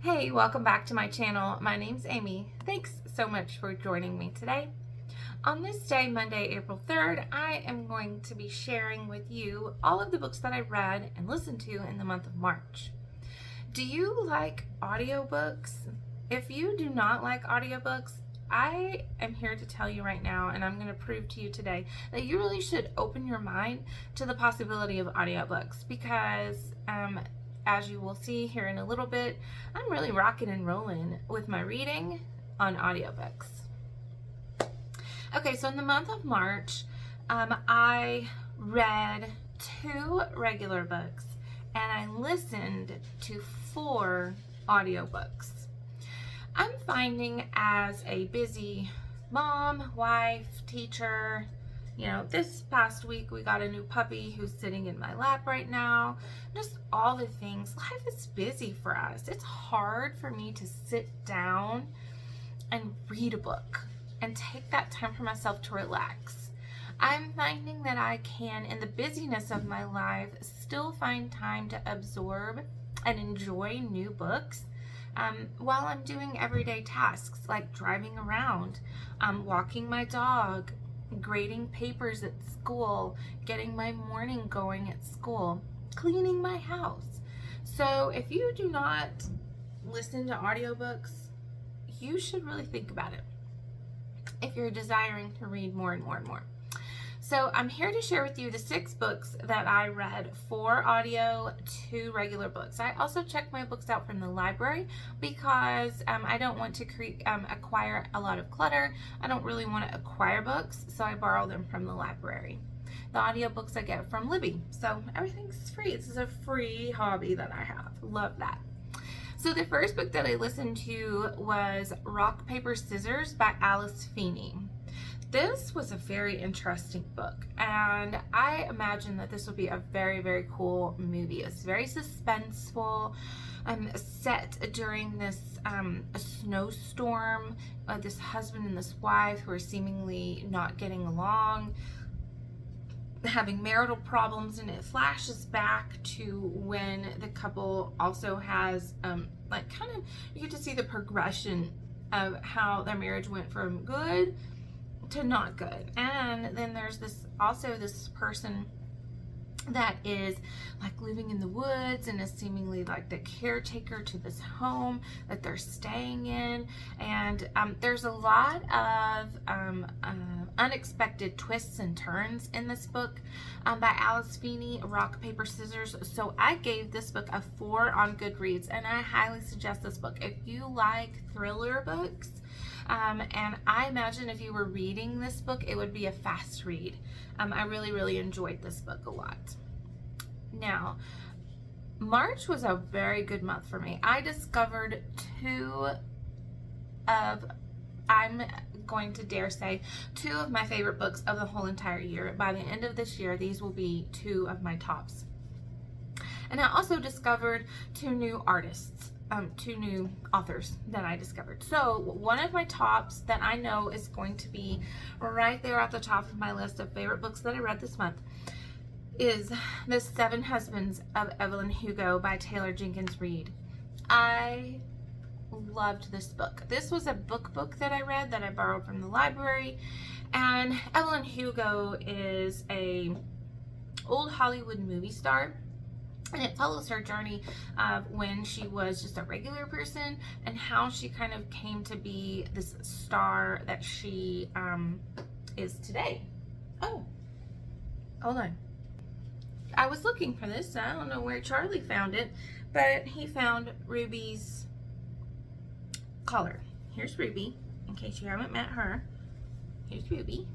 Hey, welcome back to my channel. My name's Amy. Thanks so much for joining me today. On this day, Monday, April 3rd, I am going to be sharing with you all of the books that I read and listened to in the month of March. Do you like audiobooks? If you do not like audiobooks, I am here to tell you right now, and I'm going to prove to you today, that you really should open your mind to the possibility of audiobooks because as you will see here in a little bit, I'm really rocking and rolling with my reading on audiobooks. Okay, so in the month of March, I read 2 regular books and I listened to 4 audiobooks. I'm finding as a busy mom, wife, teacher, this past week we got a new puppy who's sitting in my lap right now. Just all the things. Life is busy for us. It's hard for me to sit down and read a book and take that time for myself to relax. I'm finding that I can, in the busyness of my life, still find time to absorb and enjoy new books while I'm doing everyday tasks like driving around, walking my dog, grading papers at school, getting my morning going at school, cleaning my house. So if you do not listen to audiobooks, you should really think about it if you're desiring to read more and more and more. So I'm here to share with you the 6 books that I read, 4 audio, 2 regular books. I also checked my books out from the library because I don't want to acquire a lot of clutter. I don't really want to acquire books, so I borrow them from the library. The audiobooks I get from Libby, so everything's free. This is a free hobby that I have. Love that. So the first book that I listened to was Rock, Paper, Scissors by Alice Feeney. This was a very interesting book, and I imagine that this will be a very, very cool movie. It's very suspenseful, set during this a snowstorm. This husband and this wife who are seemingly not getting along, having marital problems, and it flashes back to when the couple also has you get to see the progression of how their marriage went from good to not good. And then there's this person that is like living in the woods and is seemingly like the caretaker to this home that they're staying in, and there's a lot of unexpected twists and turns in this book by Alice Feeney, Rock, Paper, Scissors. So I gave this book a 4 on Goodreads, and I highly suggest this book if you like thriller books. And I imagine if you were reading this book, it would be a fast read. I really, really enjoyed this book a lot. Now, March was a very good month for me. I discovered 2 of, I'm going to dare say, 2 of my favorite books of the whole entire year. By the end of this year, these will be 2 of my tops. And I also discovered 2 new artists. 2 new authors that I discovered. So one of my tops that I know is going to be right there at the top of my list of favorite books that I read this month is The 7 Husbands of Evelyn Hugo by Taylor Jenkins Reid. I loved this book. This was a book that I read that I borrowed from the library, and Evelyn Hugo is a old Hollywood movie star. And it follows her journey of when she was just a regular person and how she kind of came to be this star that she is today. Oh, hold on. I was looking for this. I don't know where Charlie found it, but he found Ruby's collar. Here's Ruby, in case you haven't met her. Here's Ruby.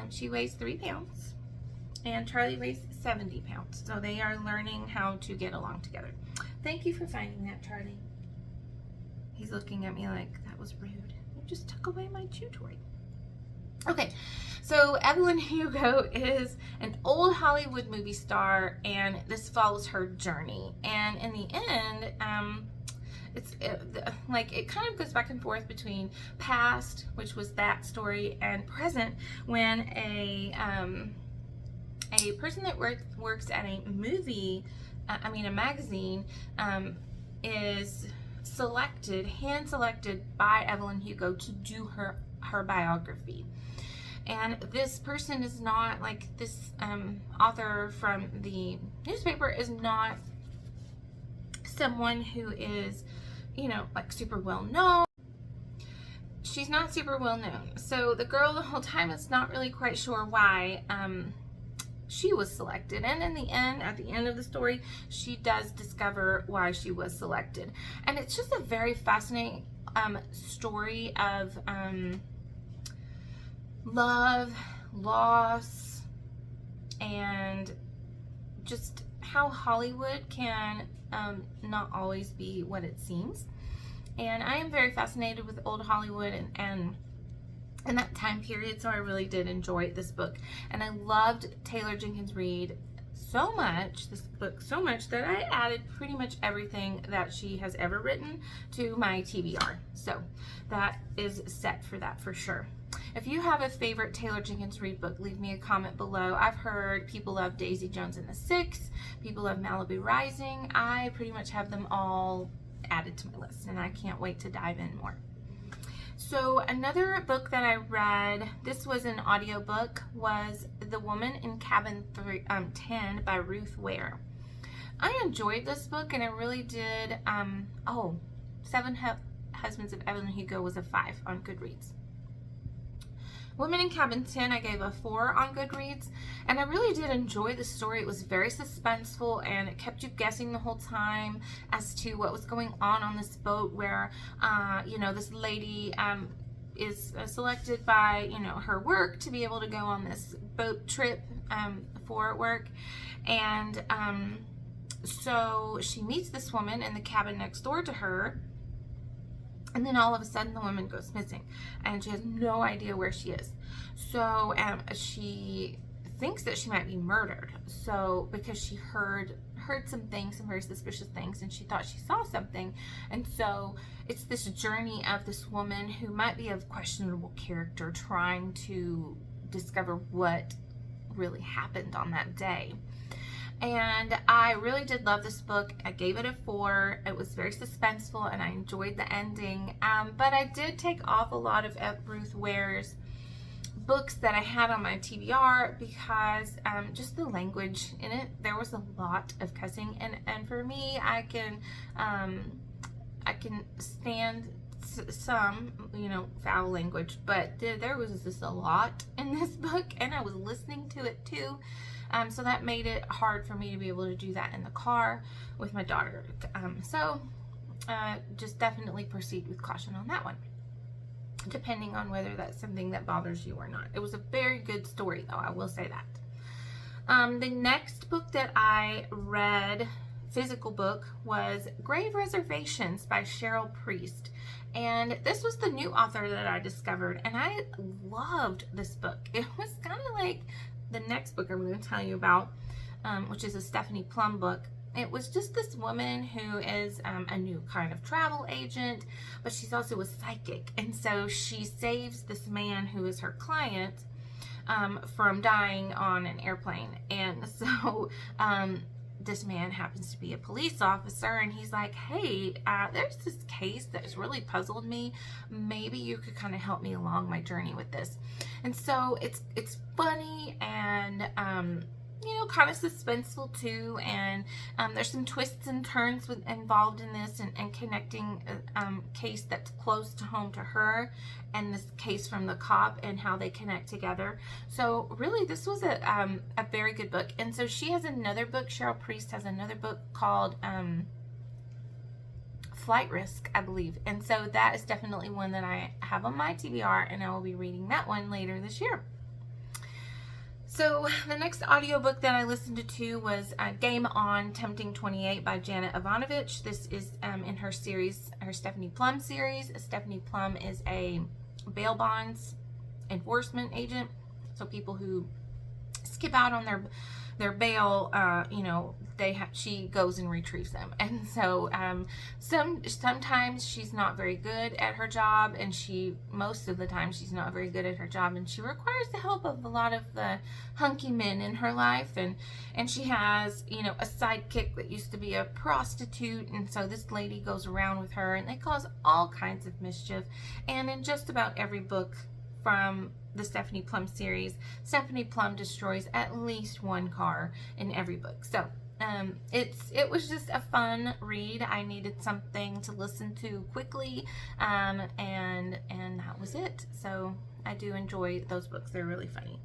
She weighs 3 pounds. And Charlie weighs 70 pounds. So they are learning how to get along together. Thank you for finding that, Charlie. He's looking at me like, that was rude. You just took away my chew toy. Okay, so Evelyn Hugo is an old Hollywood movie star, and this follows her journey. And in the end, it kind of goes back and forth between past, which was that story, and present, when a person that works at a movie a magazine is hand selected by Evelyn Hugo to do her biography. And this person is not like this author from the newspaper is not someone who is, like super well known. She's not super well known. So the girl the whole time is not really quite sure why she was selected. And in the end, at the end of the story, she does discover why she was selected. And it's just a very fascinating story of love, loss, and just how Hollywood can not always be what it seems. And I am very fascinated with old Hollywood and in that time period, so I really did enjoy this book. And I loved Taylor Jenkins Reid so much, this book so much, that I added pretty much everything that she has ever written to my TBR. So that is set for that for sure. If you have a favorite Taylor Jenkins Reid book, leave me a comment below. I've heard people love Daisy Jones and the Six, people love Malibu Rising. I pretty much have them all added to my list, and I can't wait to dive in more. So another book that I read, this was an audiobook, was The Woman in Cabin 10 by Ruth Ware. I enjoyed this book, and I really did. Seven Husbands of Evelyn Hugo was a 5 on Goodreads. Woman in Cabin 10, I gave a 4 on Goodreads, and I really did enjoy the story. It was very suspenseful, and it kept you guessing the whole time as to what was going on this boat where, this lady is selected by, her work to be able to go on this boat trip for work. And so she meets this woman in the cabin next door to her. And then all of a sudden the woman goes missing and she has no idea where she is. So she thinks that she might be murdered. So because she heard some things, some very suspicious things, and she thought she saw something. And so it's this journey of this woman who might be of questionable character trying to discover what really happened on that day. And I really did love this book. I gave it a 4. It was very suspenseful and I enjoyed the ending. But I did take off a lot of Ruth Ware's books that I had on my TBR because just the language in it, there was a lot of cussing. And for me, I can stand some, foul language, but there was just a lot in this book, and I was listening to it too. So that made it hard for me to be able to do that in the car with my daughter. Just definitely proceed with caution on that one, depending on whether that's something that bothers you or not. It was a very good story, though, I will say that. The next book that I read, physical book, was Grave Reservations by Cheryl Priest. And this was the new author that I discovered, and I loved this book. It was kind of like the next book I'm going to tell you about, which is a Stephanie Plum book. It was just this woman who is a new kind of travel agent, but she's also a psychic. And so she saves this man who is her client from dying on an airplane. And so this man happens to be a police officer, and he's like, hey, there's this case that's really puzzled me. Maybe you could kind of help me along my journey with this. And so it's funny and kind of suspenseful too, and there's some twists and turns involved in this, and connecting a case that's close to home to her and this case from the cop and how they connect together. So really this was a very good book. And so she has another book, Cheryl Priest has another book called Flight Risk, I believe, and so that is definitely one that I have on my TBR, and I will be reading that one later this year. So the next audiobook that I listened to was Game On, Tempting 28 by Janet Ivanovich. This is in her series, her Stephanie Plum series. Stephanie Plum is a bail bonds enforcement agent. So people who skip out on their bail, you know, she goes and retrieves them. And so sometimes she's not very good at her job, and most of the time she's not very good at her job, and she requires the help of a lot of the hunky men in her life, and she has, you know, a sidekick that used to be a prostitute, and so this lady goes around with her, and they cause all kinds of mischief. And in just about every book from the Stephanie Plum series, Stephanie Plum destroys at least one car in every book. So it was just a fun read. I needed something to listen to quickly, and that was it. So I do enjoy those books. They're really funny.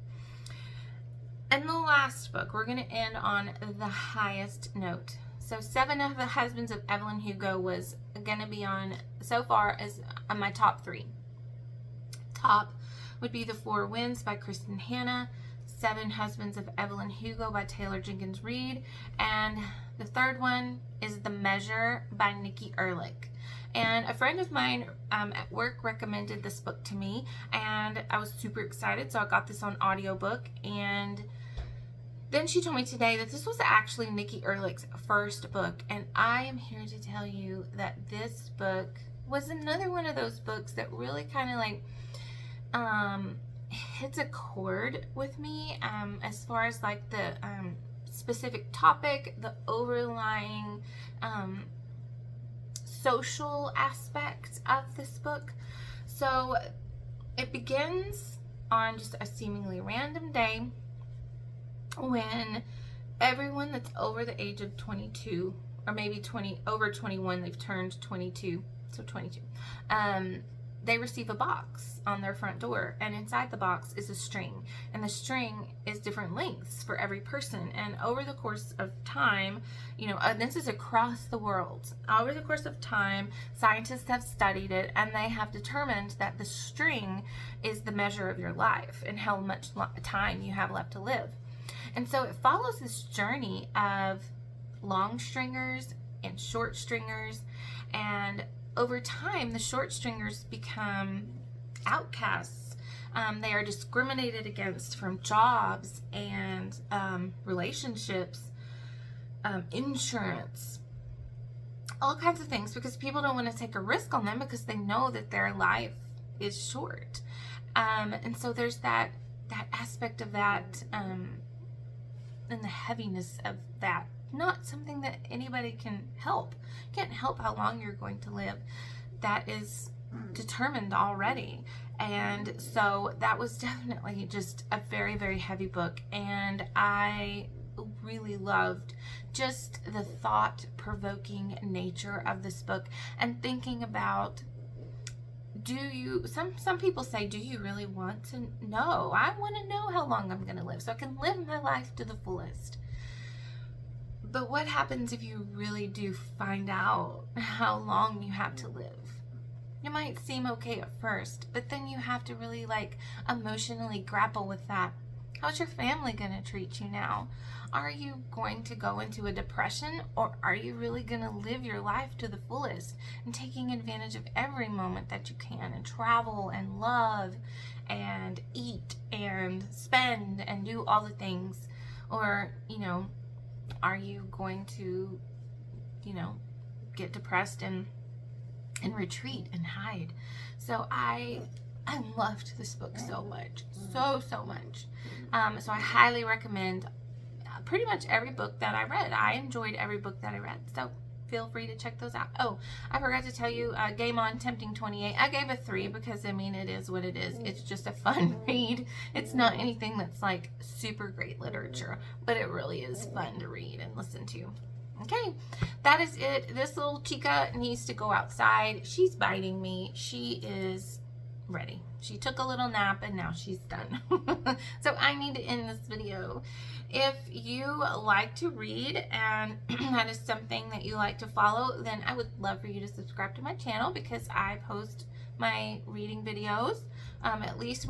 And the last book, we're going to end on the highest note. So 7 of the Husbands of Evelyn Hugo was going to be on, so far, as on my top 3. Top would be The Four Winds by Kristen Hanna, 7 Husbands of Evelyn Hugo by Taylor Jenkins Reid, and the third one is The Measure by Nikki Erlich. And a friend of mine at work recommended this book to me, and I was super excited, so I got this on audiobook. And then she told me today that this was actually Nikki Erlich's first book, and I am here to tell you that this book was another one of those books that really kind of like hits a chord with me, as far as like the specific topic, the overlying social aspect of this book. So it begins on just a seemingly random day when everyone that's over the age of 22, or maybe over 21, they've turned 22, so 22, they receive a box on their front door, and inside the box is a string, and the string is different lengths for every person. And over the course of time, you know, this is across the world, over the course of time, scientists have studied it, and they have determined that the string is the measure of your life and how much time you have left to live. And so it follows this journey of long stringers and short stringers, and over time, the short stringers become outcasts. They are discriminated against from jobs and relationships, insurance, all kinds of things, because people don't want to take a risk on them because they know that their life is short. And so there's that aspect of that, and the heaviness of that. Not something that anybody can help. You can't help how long you're going to live. That is determined already. And so that was definitely just a very, very heavy book. And I really loved just the thought-provoking nature of this book, and thinking about, some people say, do you really want to know? I want to know how long I'm going to live so I can live my life to the fullest. But what happens if you really do find out how long you have to live? It might seem okay at first, but then you have to really like emotionally grapple with that. How's your family going to treat you now? Are you going to go into a depression, or are you really going to live your life to the fullest and taking advantage of every moment that you can, and travel and love and eat and spend and do all the things? Or, you know, are you going to, you know, get depressed and retreat and hide? So I loved this book so much, so much. So I highly recommend pretty much every book that I read. I enjoyed every book that I read, so feel free to check those out. Oh, I forgot to tell you, Game On Tempting 28, I gave a 3 because, I mean, it is what it is. It's just a fun read. It's not anything that's like super great literature, but it really is fun to read and listen to. Okay, that is it. This little chica needs to go outside. She's biting me. She is ready. She took a little nap and now she's done. So I need to end this video. If you like to read and that is something that you like to follow, then I would love for you to subscribe to my channel, because I post my reading videos at least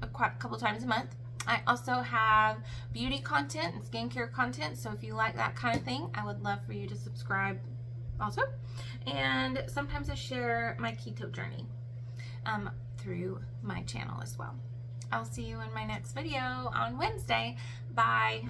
a couple times a month. I also have beauty content and skincare content, so if you like that kind of thing, I would love for you to subscribe also. And sometimes I share my keto journey through my channel as well. I'll see you in my next video on Wednesday. Bye.